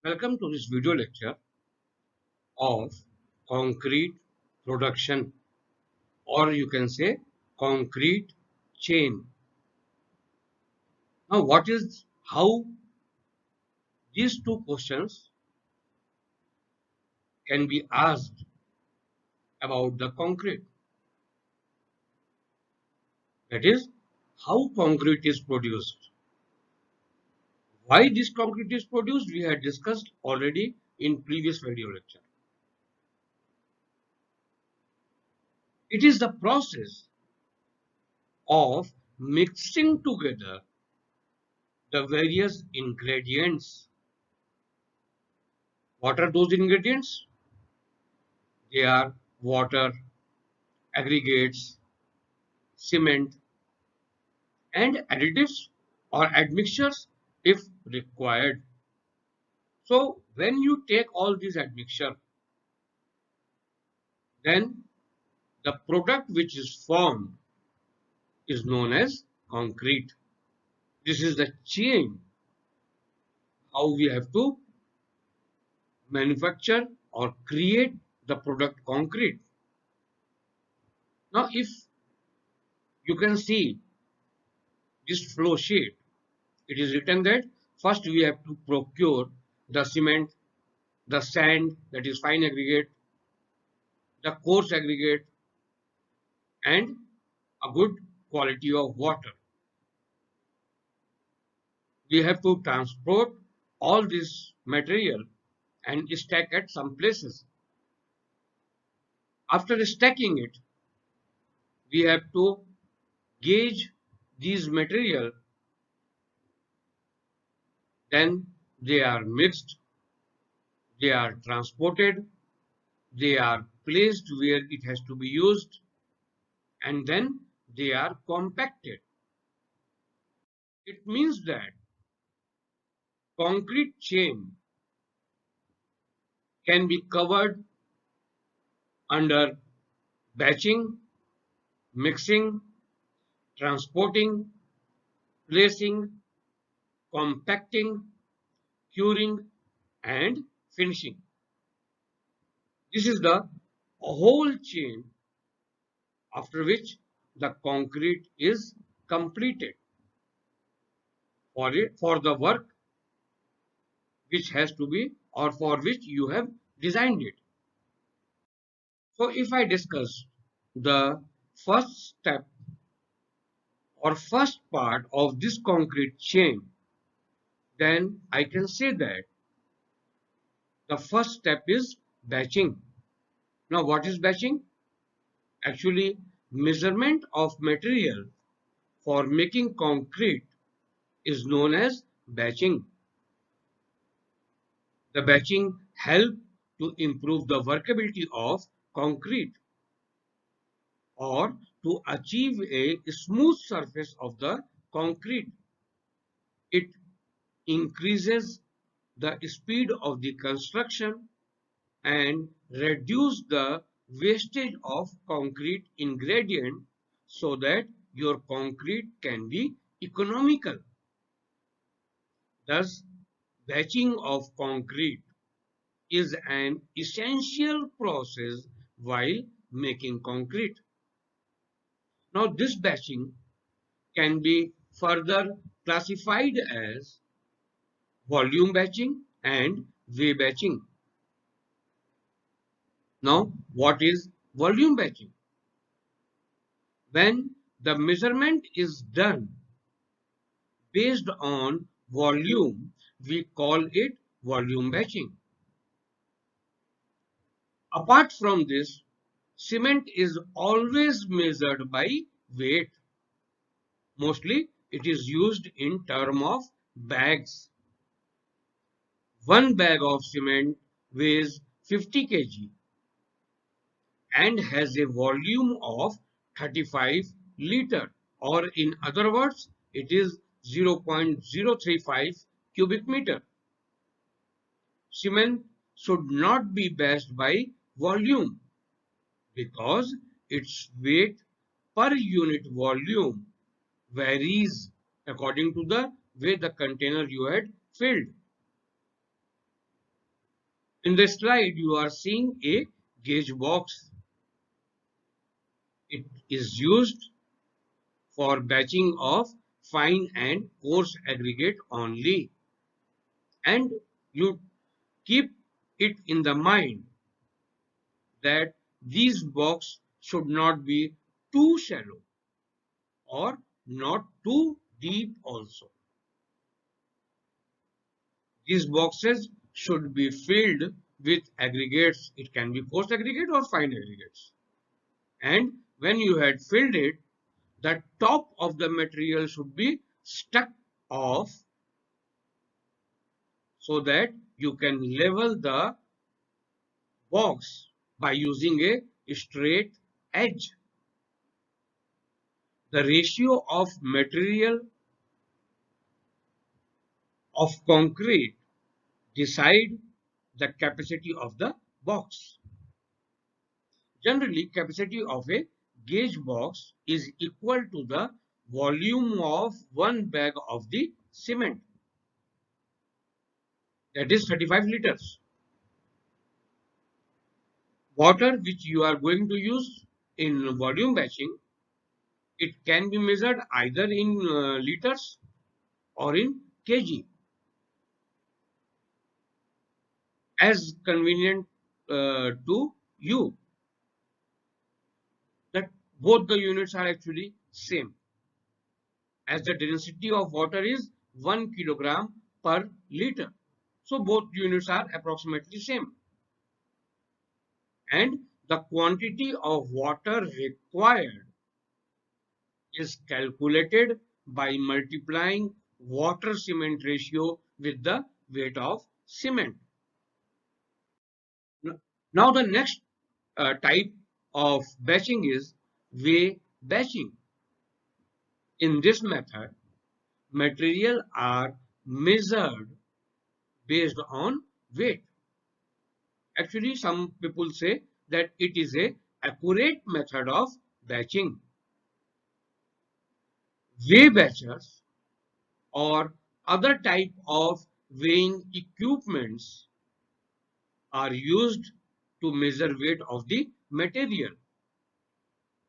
Welcome to this video lecture of concrete production, or you can say concrete chain. Now, how these two questions can be asked about the concrete? That is, how concrete is produced. Why this concrete is produced, we had discussed already in previous video lecture. It is the process of mixing together the various ingredients. What are those ingredients? They are water, aggregates, cement, and additives or admixtures if required. So when you take all these admixture, then the product which is formed is known as concrete. This is the chain how we have to manufacture or create the product concrete. Now if you can see this flow sheet, it is written that first we have to procure the cement, the sand, that is fine aggregate, the coarse aggregate, and a good quality of water. We have to transport all this material and stack at some places. After stacking it, we have to gauge these material, then they are mixed, they are transported, they are placed where it has to be used, and then they are compacted. It means that concrete chain can be covered under batching, mixing, transporting, placing, compacting, curing, and finishing. This is the whole chain after which the concrete is completed for the work which has to be or for which you have designed it. So if I discuss the first step or first part of this concrete chain, then I can say that the first step is batching. Now what is batching? Actually, measurement of material for making concrete is known as batching. The batching helps to improve the workability of concrete or to achieve a smooth surface of the concrete. It increases the speed of the construction and reduce the wastage of concrete ingredient so that your concrete can be economical. Thus, batching of concrete is an essential process while making concrete. Now, this batching can be further classified as volume batching and weigh batching. Now, what is volume batching? When the measurement is done based on volume, we call it volume batching. Apart from this, cement is always measured by weight. Mostly it is used in terms of bags. One bag of cement weighs 50 kg and has a volume of 35 liter, or in other words it is 0.035 cubic meter. Cement should not be batched by volume because its weight per unit volume varies according to the way the container you had filled. In the slide, you are seeing a gauge box. It is used for batching of fine and coarse aggregate only. And you keep it in the mind that these boxes should not be too shallow or not too deep also. These boxes should be filled with aggregates. It can be coarse aggregate or fine aggregates. And when you had filled it, the top of the material should be stuck off so that you can level the box by using a straight edge. The ratio of material of concrete decide the capacity of the box. Generally, capacity of a gauge box is equal to the volume of one bag of the cement, that is 35 liters. Water which you are going to use in volume batching, it can be measured either in liters or in kg, as convenient to you, that both the units are actually same, as the density of water is 1 kilogram per liter. So both units are approximately same. And the quantity of water required is calculated by multiplying water cement ratio with the weight of cement. Now the next type of batching is weigh batching. In this method, material are measured based on weight. Actually, some people say that it is a accurate method of batching. Weigh batchers or other type of weighing equipments are used to measure weight of the material.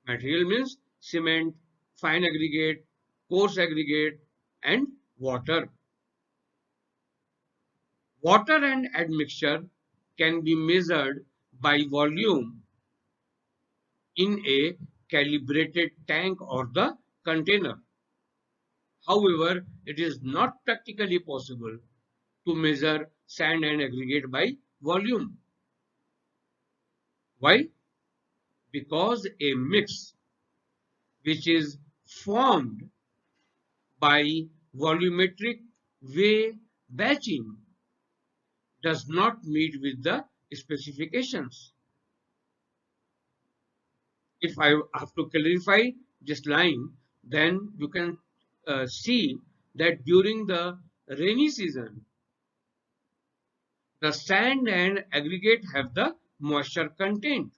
Material means cement, fine aggregate, coarse aggregate, and water. Water and admixture can be measured by volume in a calibrated tank or the container. However, it is not practically possible to measure sand and aggregate by volume. Why? Because a mix which is formed by volumetric weigh batching does not meet with the specifications. If I have to clarify this line, then you can see that during the rainy season, the sand and aggregate have the moisture content.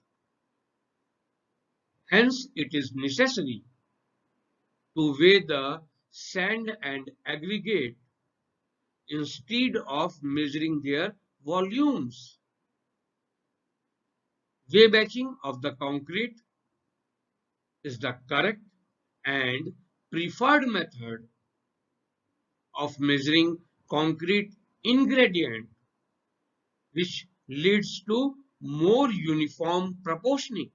Hence, it is necessary to weigh the sand and aggregate instead of measuring their volumes. Weigh batching of the concrete is the correct and preferred method of measuring concrete ingredient, which leads to more uniform proportioning.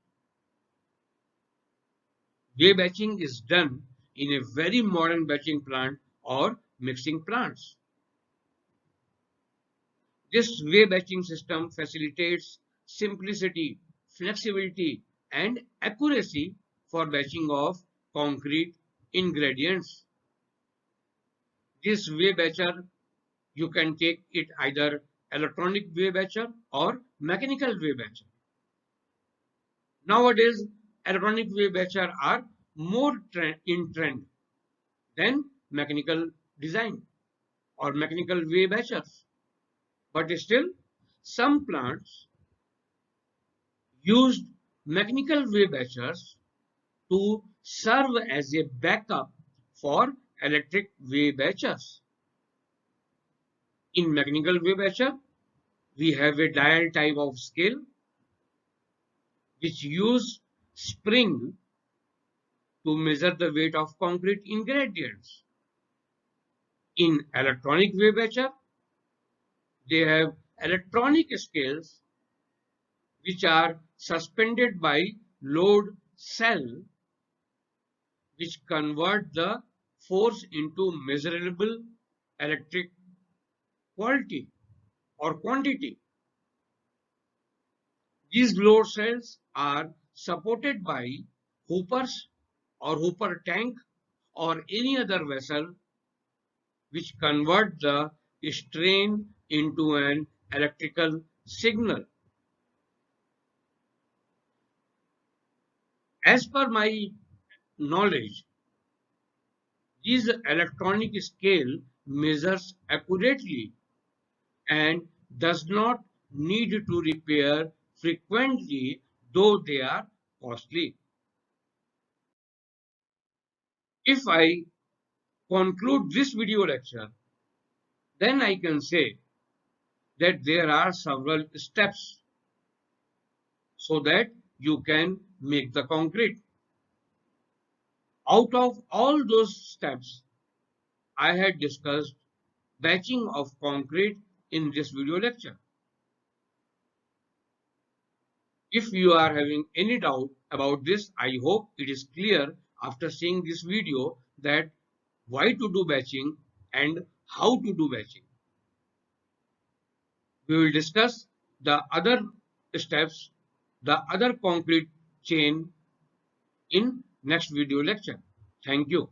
Weigh batching is done in a very modern batching plant or mixing plants. This weigh batching system facilitates simplicity, flexibility, and accuracy for batching of concrete ingredients. This weigh batcher, you can take it either electronic weigh batcher or mechanical weigh batcher. Nowadays, electronic weigh batcher are more in trend than mechanical design or mechanical weigh batchers. But still, some plants used mechanical weigh batchers to serve as a backup for electric weigh batchers. In mechanical weigh batcher, We have a dial type of scale which use spring to measure the weight of concrete ingredients. In electronic weigh batcher, they have electronic scales which are suspended by load cell, which convert the force into measurable electric quality or quantity. These load cells are supported by hoopers or hooper tank or any other vessel which convert the strain into an electrical signal. As per my knowledge, this electronic scale measures accurately and does not need to repair frequently, though they are costly. If I conclude this video lecture, then I can say that there are several steps so that you can make the concrete. Out of all those steps, I had discussed batching of concrete in this video lecture. If you are having any doubt about this, I hope it is clear after seeing this video that why to do batching and how to do batching. We will discuss the other steps, the other concrete chain in next video lecture. Thank you.